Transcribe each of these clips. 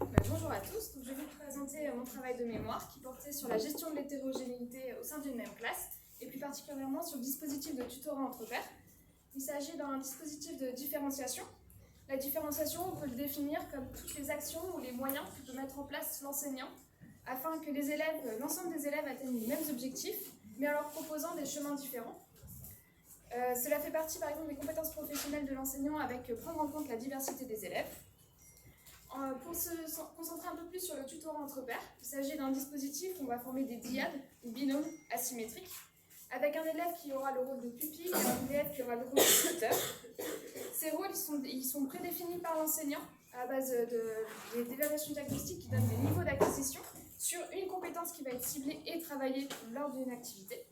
Bonjour à tous, donc, je vais vous présenter mon travail de mémoire qui portait sur la gestion de l'hétérogénéité au sein d'une même classe et plus particulièrement sur le dispositif de tutorat entre pairs. Il s'agit d'un dispositif de différenciation. La différenciation, on peut le définir comme toutes les actions ou les moyens que peut mettre en place l'enseignant afin que l'ensemble des élèves atteignent les mêmes objectifs, mais en leur proposant des chemins différents. Cela fait partie par exemple des compétences professionnelles de l'enseignant avec prendre en compte la diversité des élèves. Pour se concentrer un peu plus sur le tutorat entre pairs, il s'agit d'un dispositif où on va former des dyades ou binômes asymétriques avec un élève qui aura le rôle de pupille et un élève qui aura le rôle de tuteur. Ces rôles ils sont prédéfinis par l'enseignant à base d'évaluations diagnostiques qui donnent des niveaux d'acquisition sur une compétence qui va être ciblée et travaillée lors d'une activité.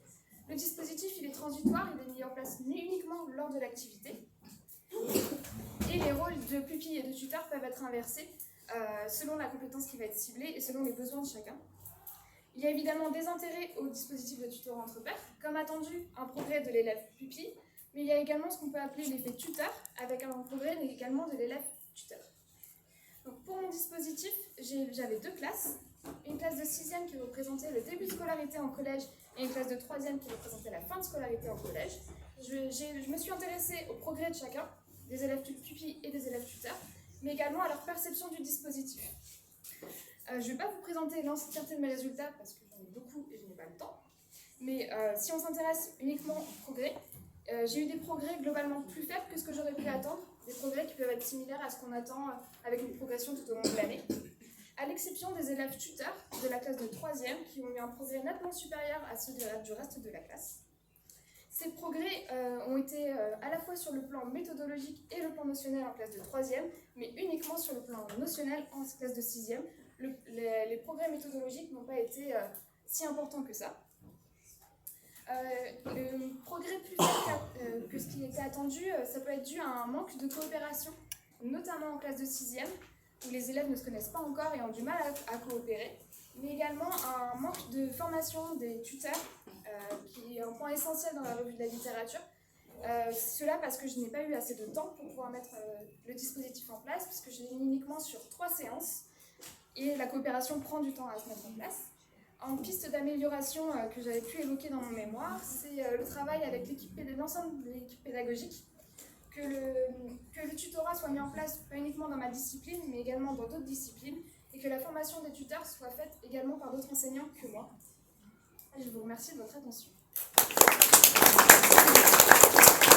Le dispositif il est transitoire, il est mis en place uniquement lors de l'activité. Et les rôles de pupille et de tuteur peuvent être inversés selon la compétence qui va être ciblée et selon les besoins de chacun. Il y a évidemment des intérêts au dispositif de tutorat entre pairs, comme attendu, un progrès de l'élève pupille, mais il y a également ce qu'on peut appeler l'effet tuteur, avec un progrès également de l'élève tuteur. Donc pour mon dispositif, j'avais deux classes, une classe de 6e qui représentait le début de scolarité en collège et une classe de 3e qui représentait la fin de scolarité en collège. Je me suis intéressée au progrès de chacun, des élèves pupilles et des élèves tuteurs, mais également à leur perception du dispositif. Je ne vais pas vous présenter l'entièreté de mes résultats parce que j'en ai beaucoup et je n'ai pas le temps, mais si on s'intéresse uniquement au progrès, j'ai eu des progrès globalement plus faibles que ce que j'aurais pu attendre, des progrès qui peuvent être similaires à ce qu'on attend avec une progression tout au long de l'année, à l'exception des élèves tuteurs de la classe de 3e qui ont eu un progrès nettement supérieur à ceux du reste de la classe. Ces progrès ont été à la fois sur le plan méthodologique et le plan notionnel en classe de 3e, mais uniquement sur le plan notionnel en classe de 6e. Les progrès méthodologiques n'ont pas été si importants que ça. Le progrès plus faible que ce qui était attendu, ça peut être dû à un manque de coopération, notamment en classe de 6e, où les élèves ne se connaissent pas encore et ont du mal à coopérer, mais également un manque de formation des tuteurs, qui est un point essentiel dans la revue de la littérature. Cela parce que je n'ai pas eu assez de temps pour pouvoir mettre le dispositif en place, puisque je l'ai mis uniquement sur 3 séances, et la coopération prend du temps à se mettre en place. En piste d'amélioration que j'avais pu évoquer dans mon mémoire, c'est le travail avec l'ensemble de l'équipe pédagogique, que le tutorat soit mis en place pas uniquement dans ma discipline, mais également dans d'autres disciplines, et que la formation des tuteurs soit faite également par d'autres enseignants que moi. Je vous remercie de votre attention.